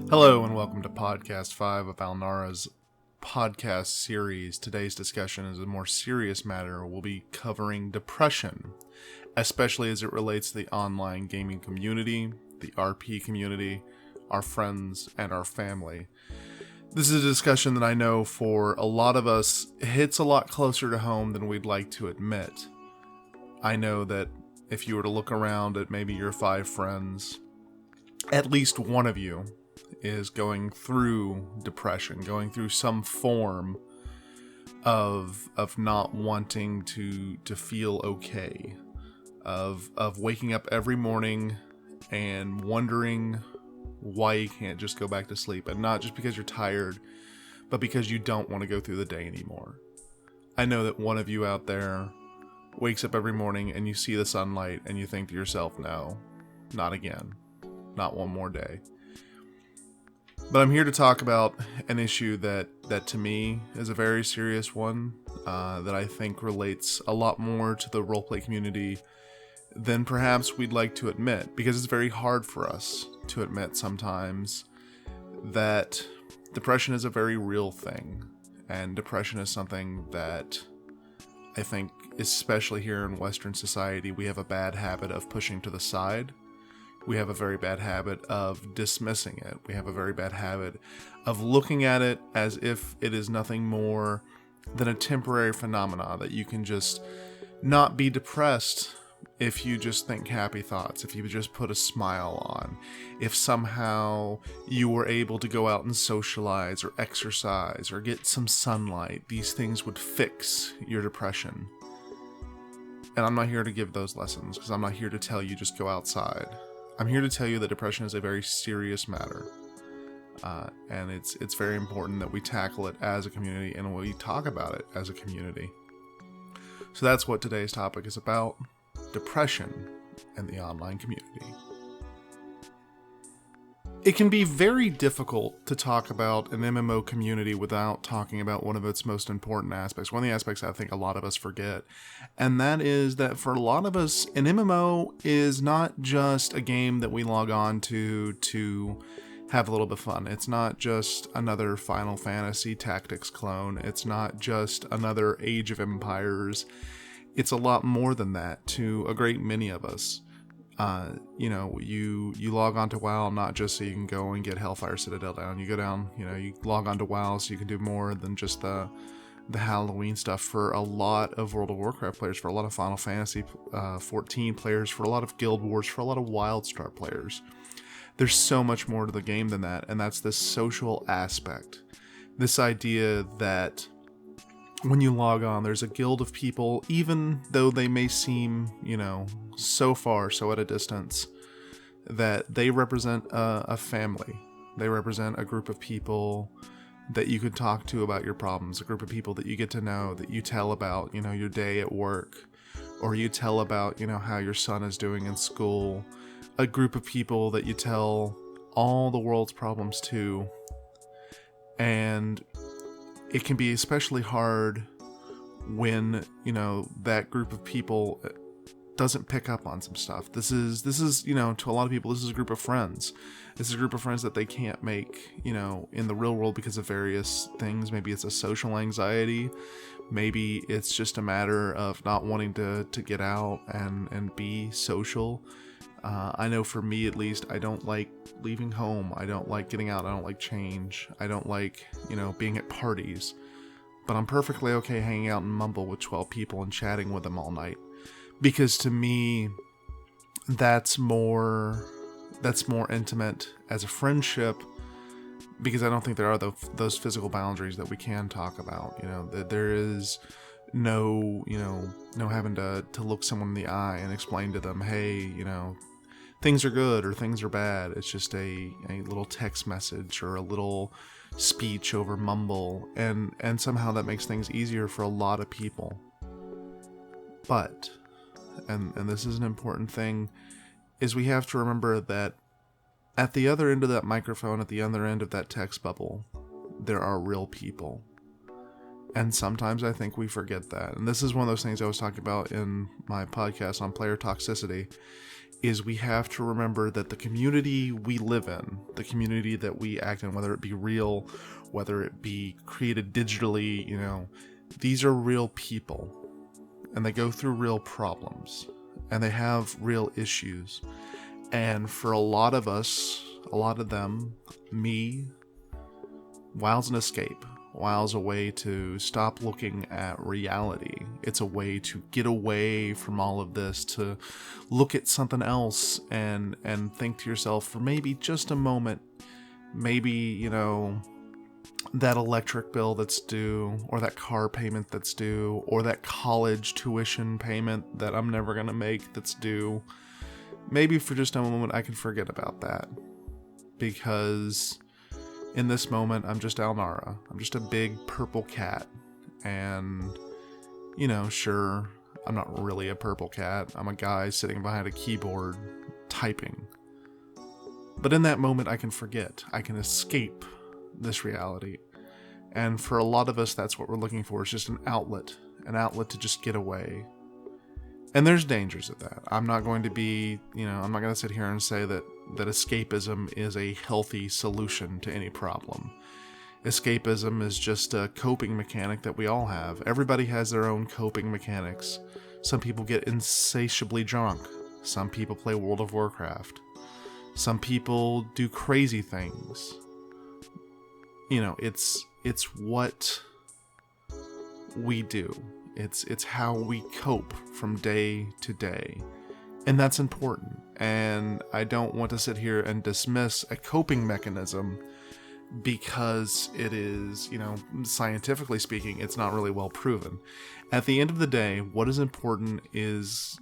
Hello and welcome to Podcast 5 of Alnara's podcast series. Today's discussion is a more serious matter. We'll be covering depression, especially as it relates to the online gaming community, the RP community, our friends, and our family. This is a discussion that I know for a lot of us hits a lot closer to home than we'd like to admit. I know that if you were to look around at maybe your 5 friends, at least one of you is going through depression, going through some form of not wanting to feel okay, of waking up every morning and wondering why you can't just go back to sleep, and not just because you're tired, but because you don't want to go through the day anymore. I know that one of you out there wakes up every morning and you see the sunlight and you think to yourself, no, not again, not one more day. But I'm here to talk about an issue that to me is a very serious one, that I think relates a lot more to the roleplay community than perhaps we'd like to admit, because it's very hard for us to admit sometimes that depression is a very real thing, and depression is something that I think, especially here in Western society, we have a bad habit of pushing to the side. We have a very bad habit of dismissing it. We have a very bad habit of looking at it as if it is nothing more than a temporary phenomena, that you can just not be depressed if you just think happy thoughts, if you just put a smile on, if somehow you were able to go out and socialize or exercise or get some sunlight. These things would fix your depression. And I'm not here to give those lessons, because I'm not here to tell you just go outside. I'm here to tell you that depression is a very serious matter, and it's very important that we tackle it as a community and we talk about it as a community. So that's what today's topic is about: depression and the online community. It can be very difficult to talk about an MMO community without talking about one of its most important aspects. One of the aspects I think a lot of us forget, and that is that for a lot of us, an MMO is not just a game that we log on to have a little bit of fun. It's not just another Final Fantasy Tactics clone. It's not just another Age of Empires. It's a lot more than that to a great many of us. You log on to WoW not just so you can go and get Hellfire Citadel down. You go down, you log on to WoW so you can do more than just the Halloween stuff. For a lot of World of Warcraft players, for a lot of Final Fantasy 14 players, for a lot of Guild Wars, for a lot of WildStar players, there's so much more to the game than that, and that's this social aspect. This idea that when you log on, there's a guild of people, even though they may seem, so far, so at a distance, that they represent a family. They represent a group of people that you could talk to about your problems, a group of people that you get to know, that you tell about, your day at work, or you tell about, how your son is doing in school, a group of people that you tell all the world's problems to. And it can be especially hard when, that group of people doesn't pick up on some stuff. This is, to a lot of people, this is a group of friends. This is a group of friends that they can't make, in the real world because of various things. Maybe it's a social anxiety. Maybe it's just a matter of not wanting to get out and be social. I know for me, at least, I don't like leaving home. I don't like getting out. I don't like change. I don't like, being at parties. But I'm perfectly okay hanging out in Mumble with 12 people and chatting with them all night. Because to me, that's more intimate as a friendship, because I don't think there are those physical boundaries that we can talk about. That there is no having to look someone in the eye and explain to them, hey, things are good or things are bad. It's just a little text message or a little speech over Mumble, and somehow that makes things easier for a lot of people. But, and this is an important thing, is we have to remember that at the other end of that microphone, at the other end of that text bubble, there are real people. And sometimes I think we forget that. And this is one of those things I was talking about in my podcast on player toxicity, is we have to remember that the community we live in, the community that we act in, whether it be real, whether it be created digitally, these are real people, and they go through real problems, and they have real issues. And for a lot of us, a lot of them, me, WoW's an escape. WoW's a way to stop looking at reality. It's a way to get away from all of this, to look at something else and think to yourself for maybe just a moment, maybe, that electric bill that's due, or that car payment that's due, or that college tuition payment that I'm never going to make that's due. Maybe for just a moment I can forget about that. Because in this moment, I'm just Alnara. I'm just a big purple cat. And, sure, I'm not really a purple cat. I'm a guy sitting behind a keyboard, typing. But in that moment, I can forget. I can escape this reality. And for a lot of us, that's what we're looking for. It's just an outlet to just get away. And there's dangers of that. I'm not going to be, I'm not going to sit here and say that escapism is a healthy solution to any problem. Escapism is just a coping mechanic that we all have. Everybody has their own coping mechanics. Some people get insatiably drunk. Some people play World of Warcraft. Some people do crazy things. It's what we do. It's how we cope from day to day. And that's important. And I don't want to sit here and dismiss a coping mechanism because it is, scientifically speaking, it's not really well proven. At the end of the day, what is important is,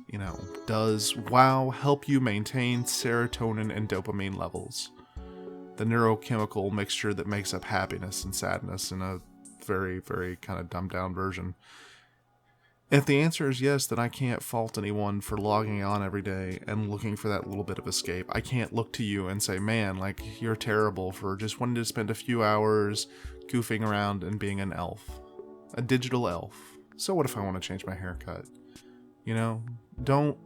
does WoW help you maintain serotonin and dopamine levels? The neurochemical mixture that makes up happiness and sadness in a very, very kind of dumbed down version. If the answer is yes, then I can't fault anyone for logging on every day and looking for that little bit of escape. I can't look to you and say, man, you're terrible for just wanting to spend a few hours goofing around and being an elf. A digital elf. So what if I want to change my haircut? Don't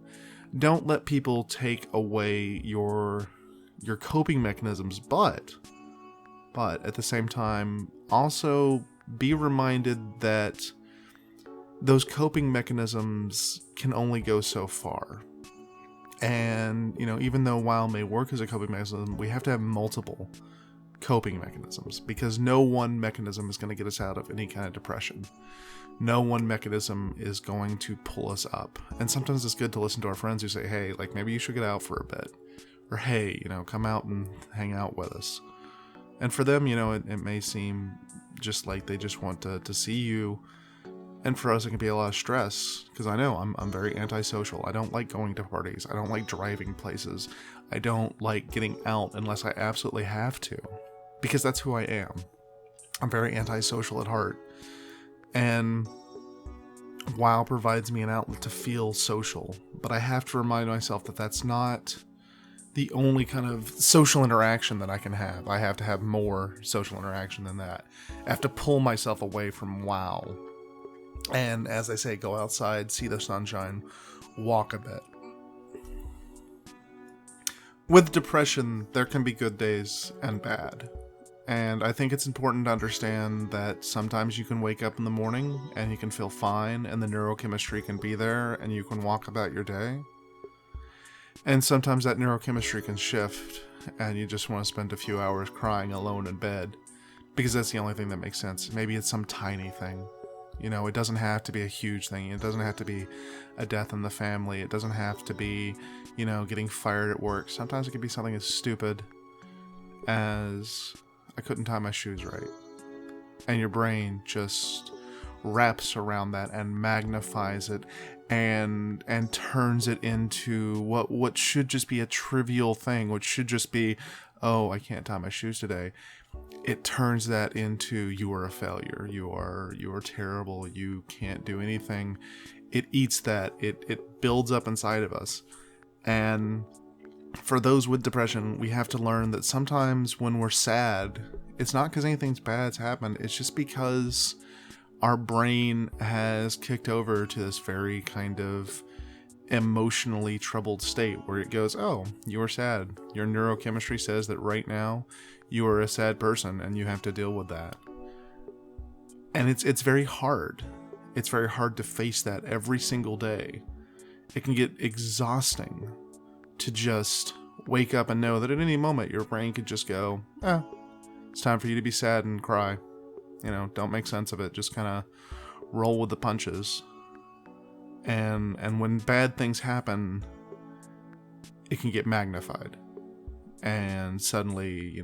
let people take away your coping mechanisms, but at the same time, also be reminded that those coping mechanisms can only go so far. And, even though WoW may work as a coping mechanism, we have to have multiple coping mechanisms, because no one mechanism is going to get us out of any kind of depression. No one mechanism is going to pull us up. And sometimes it's good to listen to our friends who say, hey, maybe you should get out for a bit. Or, hey, come out and hang out with us. And for them, it may seem just like they just want to see you. And for us, it can be a lot of stress, because I know I'm very antisocial. I don't like going to parties. I don't like driving places. I don't like getting out unless I absolutely have to, because that's who I am. I'm very antisocial at heart. And WoW provides me an outlet to feel social, but I have to remind myself that that's not the only kind of social interaction that I can have. I have to have more social interaction than that. I have to pull myself away from WoW. And as I say, go outside, see the sunshine, walk a bit. With depression, there can be good days and bad. And I think it's important to understand that sometimes you can wake up in the morning and you can feel fine and the neurochemistry can be there and you can walk about your day. And sometimes that neurochemistry can shift and you just want to spend a few hours crying alone in bed because that's the only thing that makes sense. Maybe it's some tiny thing. It doesn't have to be a huge thing. It doesn't have to be a death in the family. It doesn't have to be, getting fired at work. Sometimes it can be something as stupid as I couldn't tie my shoes right. And your brain just wraps around that and magnifies it and turns it into what should just be a trivial thing, which should just be, oh, I can't tie my shoes today. It turns that into, you are a failure. You are terrible. You can't do anything. It eats that. It builds up inside of us. And for those with depression, we have to learn that sometimes when we're sad, it's not because anything bad's happened. It's just because our brain has kicked over to this very kind of emotionally troubled state where it goes, oh, you are sad. Your neurochemistry says that right now you are a sad person and you have to deal with that. And it's very hard. It's very hard to face that every single day. It can get exhausting to just wake up and know that at any moment your brain could just go, it's time for you to be sad and cry. Don't make sense of it. Just kind of roll with the punches. And when bad things happen, it can get magnified. And suddenly,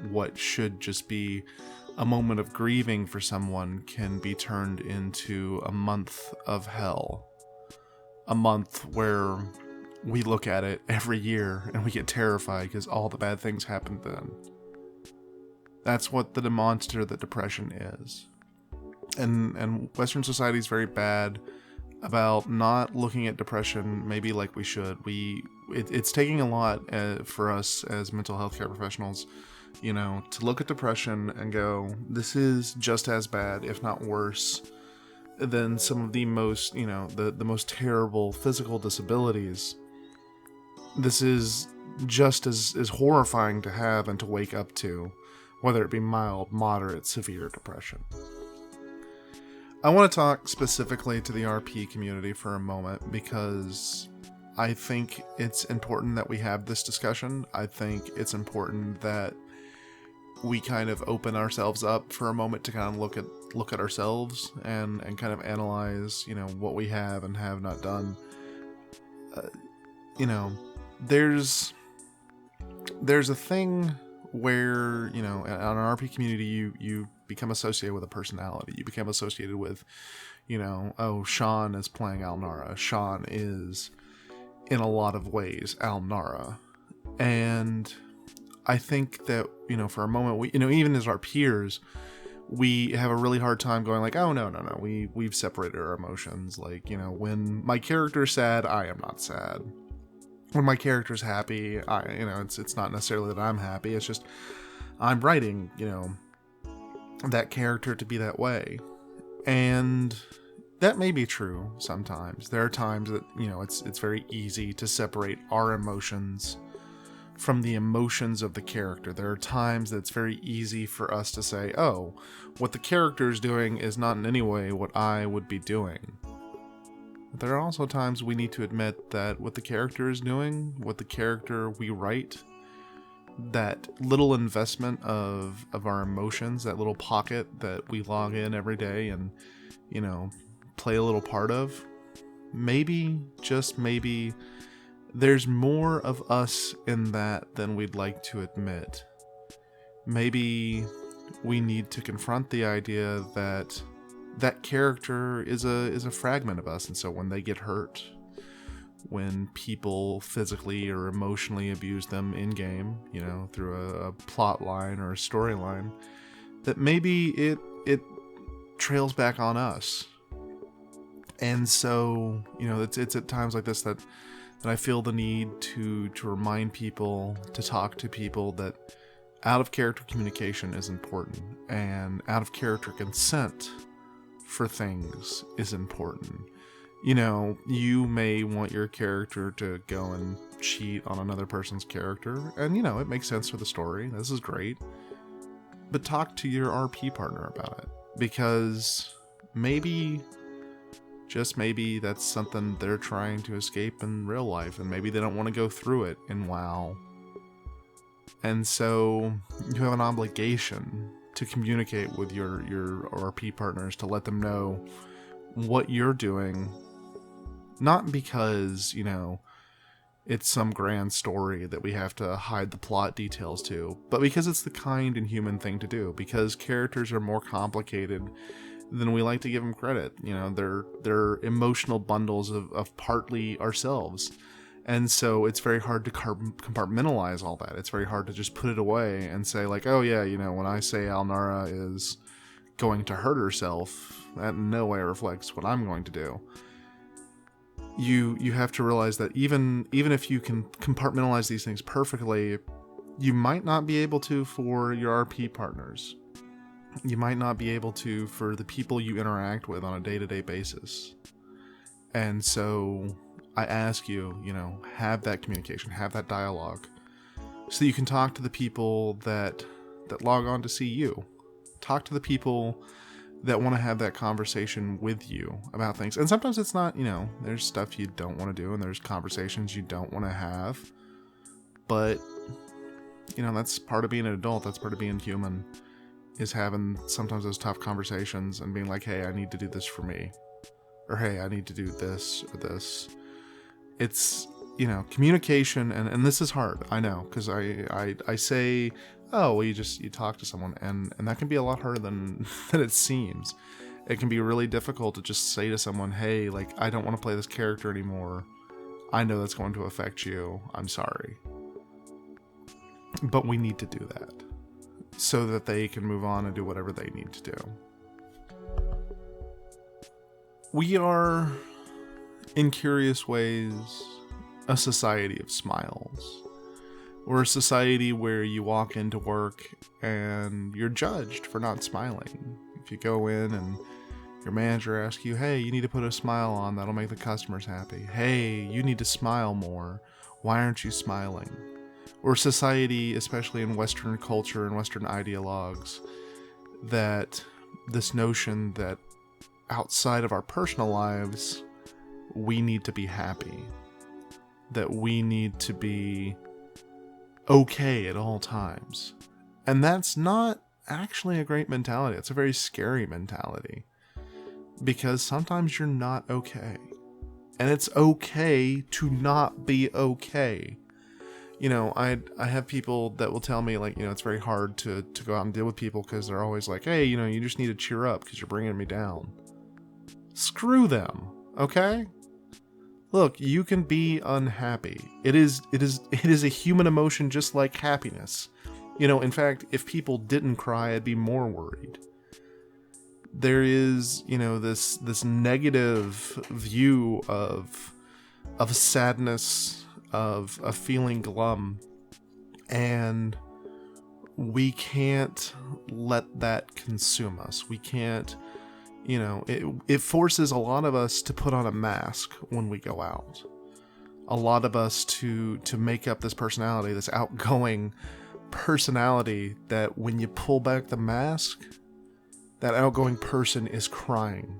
what should just be a moment of grieving for someone can be turned into a month of hell. A month where we look at it every year and we get terrified because all the bad things happened then. That's what the monster that depression is. And Western society is very bad about not looking at depression maybe like we should. It's taking a lot for us as mental health care professionals, to look at depression and go, this is just as bad, if not worse, than some of the most, the most terrible physical disabilities. This is just as horrifying to have and to wake up to, whether it be mild, moderate, severe depression. I want to talk specifically to the RP community for a moment because I think it's important that we have this discussion. I think it's important that we kind of open ourselves up for a moment to kind of look at ourselves and kind of analyze, what we have and have not done. There's a thing where, in an RP community, you become associated with a personality. You become associated with, Sean is playing Alnara. Sean is, in a lot of ways, Alnara. And I think that, for a moment, we, even as our peers, we have a really hard time going like, oh, no. We've separated our emotions. Like, when my character's sad, I am not sad. When my character's happy, it's not necessarily that I'm happy. It's just I'm writing, that character to be that way. And that may be true sometimes. There are times that, it's very easy to separate our emotions from the emotions of the character. There are times that it's very easy for us to say, oh, what the character is doing is not in any way what I would be doing. But there are also times we need to admit that what the character is doing, what the character we write, that little investment of our emotions, that little pocket that we log in every day and, play a little part of, maybe, just maybe, there's more of us in that than we'd like to admit. Maybe we need to confront the idea that that character is a fragment of us, and so when they get hurt, when people physically or emotionally abuse them in-game, through a plot line or a storyline, that maybe it trails back on us. And so, it's at times like this that I feel the need to remind people, to talk to people, that out-of-character communication is important, and out-of-character consent for things is important. You may want your character to go and cheat on another person's character, and it makes sense for the story. This is great. But talk to your RP partner about it, because maybe, just maybe, that's something they're trying to escape in real life, and maybe they don't want to go through it in WoW. And so you have an obligation to communicate with your RP partners, to let them know what you're doing, not because, it's some grand story that we have to hide the plot details to, but because it's the kind and human thing to do, because characters are more complicated than we like to give them credit. They're emotional bundles of partly ourselves. And so it's very hard to compartmentalize all that. It's very hard to just put it away and say like, oh yeah, when I say Alnara is going to hurt herself, that in no way reflects what I'm going to do. You have to realize that even if you can compartmentalize these things perfectly, you might not be able to for your RP partners. You might not be able to for the people you interact with on a day-to-day basis. And so I ask you, have that communication, have that dialogue, so that you can talk to the people that log on to see you. Talk to the people that want to have that conversation with you about things. And sometimes it's not, there's stuff you don't want to do, and there's conversations you don't want to have. But, that's part of being an adult. That's part of being human, is having sometimes those tough conversations and being like, hey, I need to do this for me. Or, hey, I need to do this or this. It's, communication, and this is hard, I know, because I say, oh, well, you talk to someone, and that can be a lot harder than it seems. It can be really difficult to just say to someone, hey, like, I don't want to play this character anymore. I know that's going to affect you. I'm sorry. But we need to do that so that they can move on and do whatever they need to do. We are, in curious ways, a society of smiles. We're a society where you walk into work and you're judged for not smiling. If you go in and your manager asks you, hey, you need to put a smile on, that'll make the customers happy. Hey, you need to smile more. Why aren't you smiling? We're a society, especially in Western culture and Western ideologues, that this notion that outside of our personal lives, we need to be happy. That we need to be okay at all times. And that's not actually a great mentality. It's a very scary mentality. Because sometimes you're not okay. And it's okay to not be okay. I have people that will tell me, like, it's very hard to go out and deal with people because they're always like, hey, you just need to cheer up because you're bringing me down. Screw them, okay? Look, you can be unhappy. It is a human emotion just like happiness. In fact, if people didn't cry, I'd be more worried. There is, this negative view of sadness, of feeling glum, and we can't let that consume us. We can't, it forces a lot of us to put on a mask when we go out. A lot of us to make up this personality, this outgoing personality, that when you pull back the mask, that outgoing person is crying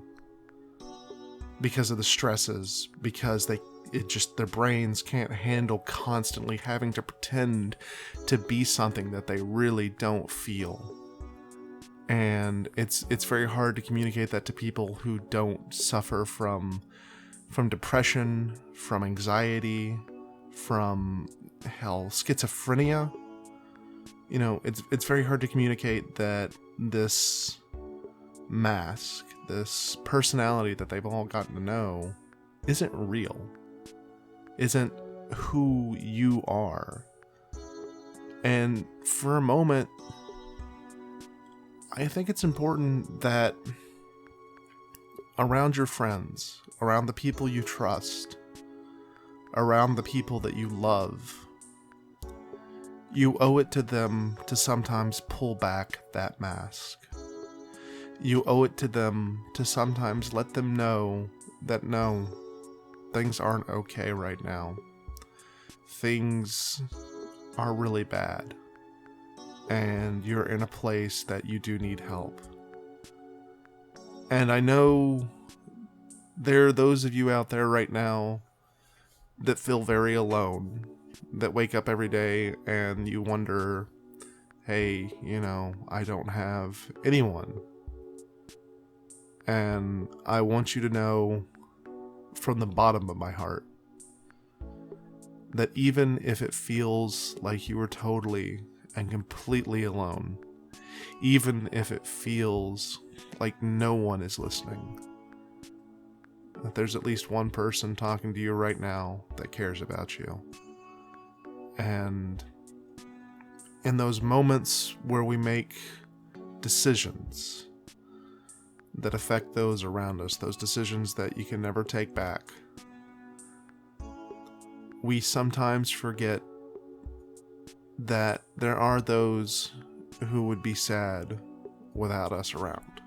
because of the stresses, because their brains can't handle constantly having to pretend to be something that they really don't feel. And it's very hard to communicate that to people who don't suffer from depression, from anxiety, from schizophrenia. It's very hard to communicate that this mask, this personality that they've all gotten to know, isn't real, isn't who you are. And for a moment, I think it's important that around your friends, around the people you trust, around the people that you love, you owe it to them to sometimes pull back that mask. You owe it to them to sometimes let them know that no, things aren't okay right now. Things are really bad. And you're in a place that you do need help. And I know there are those of you out there right now that feel very alone, that wake up every day and you wonder, hey, I don't have anyone. And I want you to know from the bottom of my heart that even if it feels like you are totally and completely alone, even if it feels like no one is listening, that there's at least one person talking to you right now that cares about you. And in those moments where we make decisions that affect those around us, those decisions that you can never take back, we sometimes forget that there are those who would be sad without us around.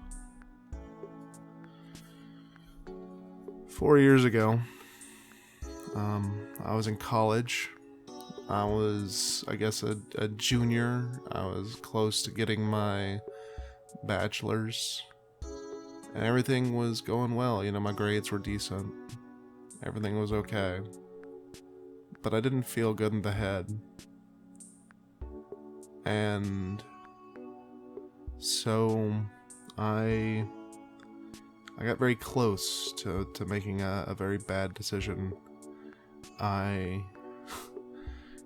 4 years ago, I was in college. I was, I guess, a junior. I was close to getting my bachelor's. And everything was going well. My grades were decent. Everything was okay. But I didn't feel good in the head. And so I got very close to making a very bad decision.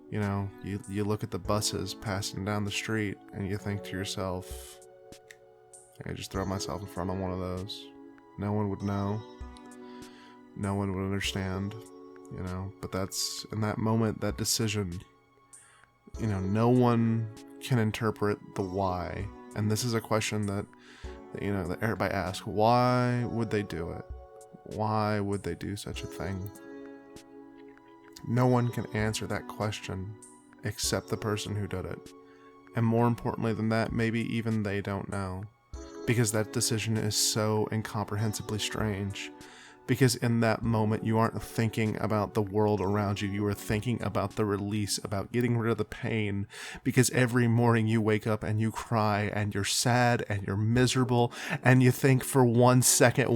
You look at the buses passing down the street and you think to yourself, I could just throw myself in front of one of those. No one would know. No one would understand, but that's, in that moment, that decision, no one can interpret the why. And this is a question that everybody asks. Why would they do it? Why would they do such a thing? No one can answer that question except the person who did it. And more importantly than that, maybe even they don't know. Because that decision is so incomprehensibly strange. Because in that moment, you aren't thinking about the world around you. You are thinking about the release, about getting rid of the pain. Because every morning you wake up and you cry and you're sad and you're miserable. And you think for 1 second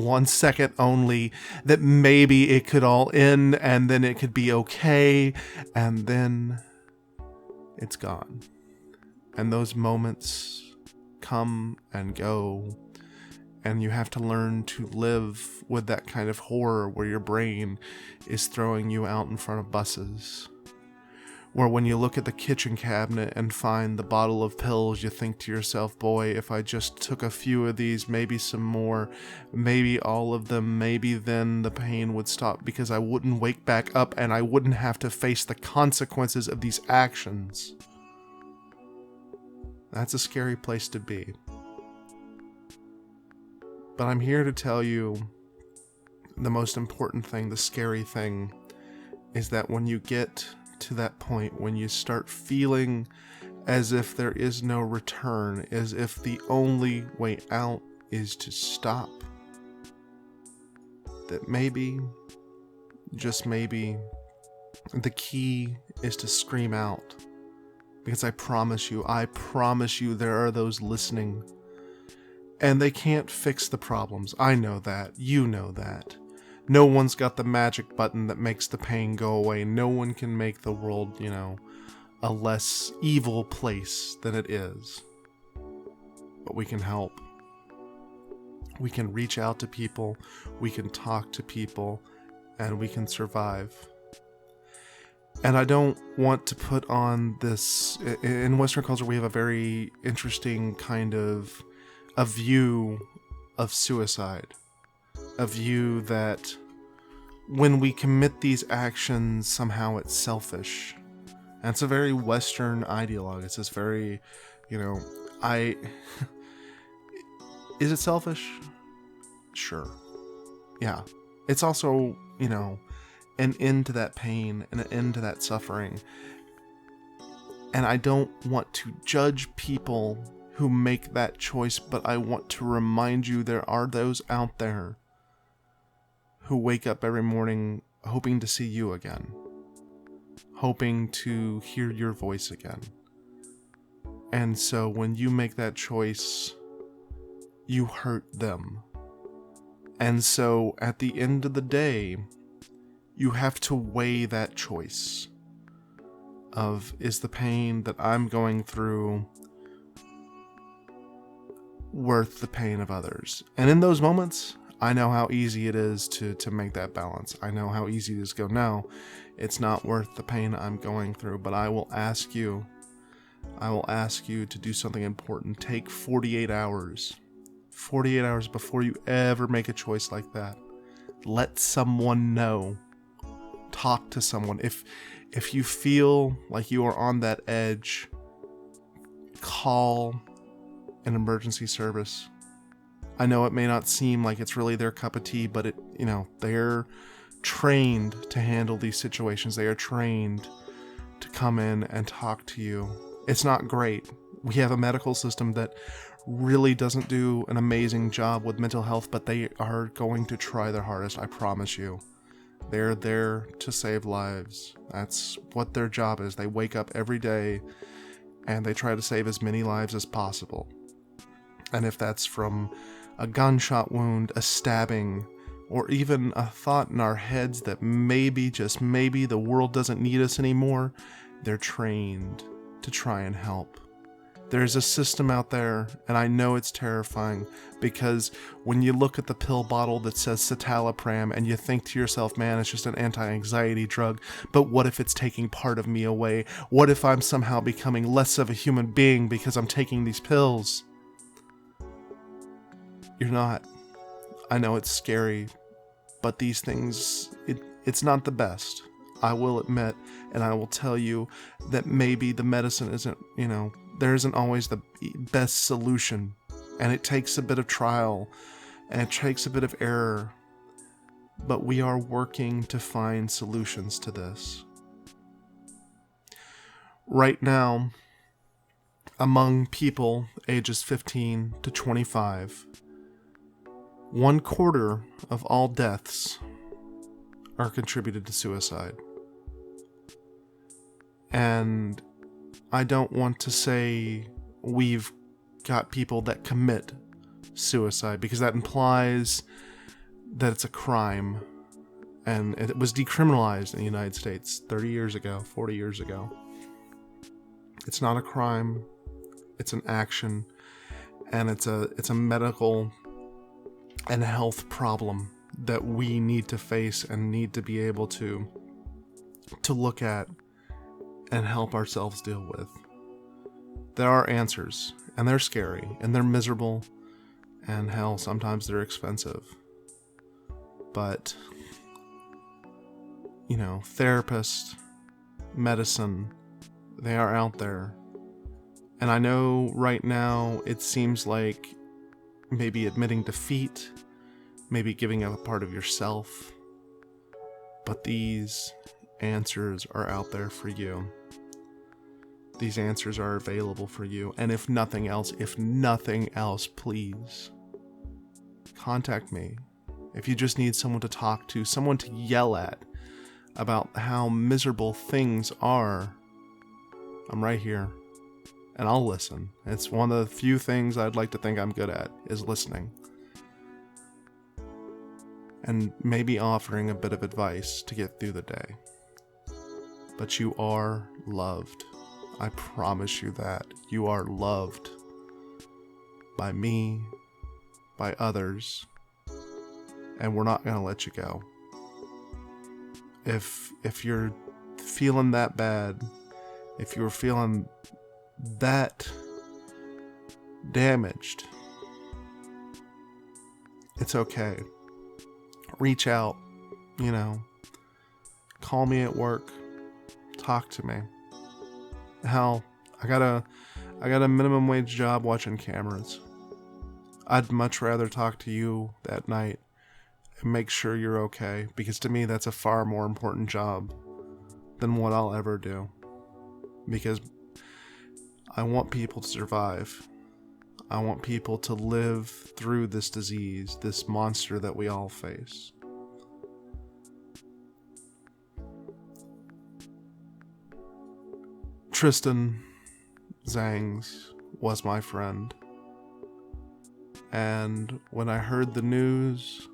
only, that maybe it could all end and then it could be okay. And then it's gone. And those moments come and go. And you have to learn to live with that kind of horror where your brain is throwing you out in front of buses. Where when you look at the kitchen cabinet and find the bottle of pills, you think to yourself, boy, if I just took a few of these, maybe some more, maybe all of them, maybe then the pain would stop because I wouldn't wake back up and I wouldn't have to face the consequences of these actions. That's a scary place to be. But I'm here to tell you the most important thing, the scary thing, is that when you get to that point, when you start feeling as if there is no return, as if the only way out is to stop, that maybe, just maybe, the key is to scream out. Because I promise you there are those listening. And they can't fix the problems. I know that. You know that. No one's got the magic button that makes the pain go away. No one can make the world, a less evil place than it is. But we can help. We can reach out to people. We can talk to people. And we can survive. And I don't want to put on this... In Western culture, we have a very interesting kind of a view of suicide. A view that when we commit these actions, somehow it's selfish. And it's a very Western ideologue. It's this very, Is it selfish? Sure. Yeah. It's also, an end to that pain and an end to that suffering. And I don't want to judge people who make that choice, but I want to remind you there are those out there who wake up every morning hoping to see you again, hoping to hear your voice again. And so when you make that choice, you hurt them. And so at the end of the day, you have to weigh that choice of, is the pain that I'm going through worth the pain of others? And in those moments, I know how easy it is to make that balance. I know how easy it is to go, no, it's not worth the pain I'm going through. But I will ask you to do something important. Take 48 hours before you ever make a choice like that. Let someone know. Talk to someone. If you feel like you are on that edge, call an emergency service. I know it may not seem like it's really their cup of tea, but they're trained to handle these situations. They are trained to come in and talk to you. It's not great. We have a medical system that really doesn't do an amazing job with mental health, but they are going to try their hardest, I promise you. They're there to save lives. That's what their job is. They wake up every day and they try to save as many lives as possible. And if that's from a gunshot wound, a stabbing, or even a thought in our heads that maybe, just maybe, the world doesn't need us anymore, they're trained to try and help. There's a system out there, and I know it's terrifying, because when you look at the pill bottle that says citalopram and you think to yourself, man, it's just an anti-anxiety drug, but what if it's taking part of me away? What if I'm somehow becoming less of a human being because I'm taking these pills? You're not. I know it's scary, but these things, it's not the best. I will admit, and I will tell you that maybe the medicine isn't, there isn't always the best solution, and it takes a bit of trial, and it takes a bit of error, but we are working to find solutions to this. Right now, among people ages 15 to 25, 1/4 of all deaths are contributed to suicide. And I don't want to say we've got people that commit suicide, because that implies that it's a crime. And it was decriminalized in the United States 30 years ago, 40 years ago. It's not a crime. It's an action. And it's a medical and health problem that we need to face and need to be able to look at and help ourselves deal with. There are answers, and they're scary, and they're miserable, and hell, sometimes they're expensive. But, therapists, medicine, they are out there. And I know right now it seems like maybe admitting defeat, maybe giving up a part of yourself, but these answers are out there for you. These answers are available for you, and if nothing else, please contact me. If you just need someone to talk to, someone to yell at about how miserable things are, I'm right here, and I'll listen. It's one of the few things I'd like to think I'm good at, is listening. And maybe offering a bit of advice to get through the day. But you are loved. I promise you that. You are loved. By me, by others, and we're not going to let you go. If you're feeling that bad, if you're feeling that damaged, it's okay. Reach out, call me at work, talk to me. Hell, I got a minimum wage job watching cameras. I'd much rather talk to you that night and make sure you're okay, because to me that's a far more important job than what I'll ever do. Because I want people to survive. I want people to live through this disease, this monster that we all face. Tristan Zangs was my friend. And when I heard the news,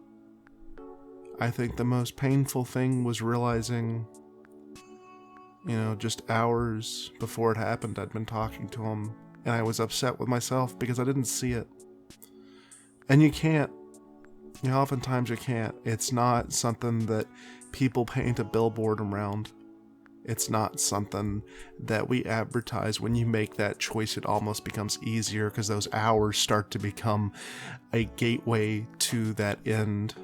I think the most painful thing was realizing, just hours before it happened, I'd been talking to him, and I was upset with myself because I didn't see it. And you can't. Oftentimes you can't. It's not something that people paint a billboard around. It's not something that we advertise. When you make that choice, it almost becomes easier because those hours start to become a gateway to that end.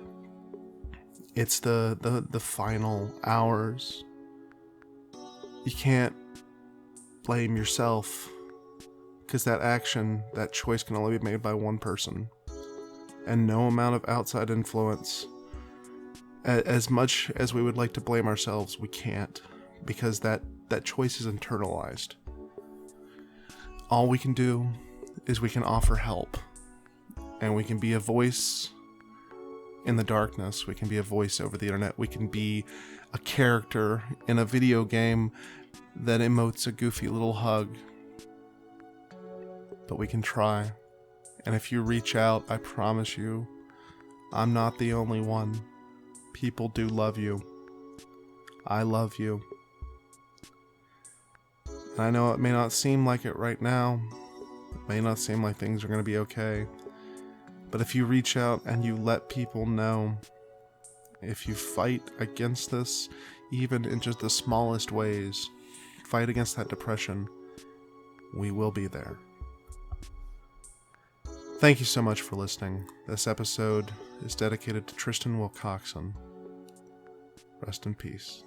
It's the final hours. You can't blame yourself, because that action, that choice can only be made by one person. And no amount of outside influence. As much as we would like to blame ourselves, we can't. Because that choice is internalized. All we can do is we can offer help. And we can be a voice in the darkness. We can be a voice over the internet. We can be a character in a video game that emotes a goofy little hug. But we can try. And if you reach out, I promise you, I'm not the only one. People do love you. I love you. And I know it may not seem like it right now. It may not seem like things are going to be okay. But if you reach out and you let people know, if you fight against this, even in just the smallest ways, fight against that depression, we will be there. Thank you so much for listening. This episode is dedicated to Tristan Wilcoxon. Rest in peace.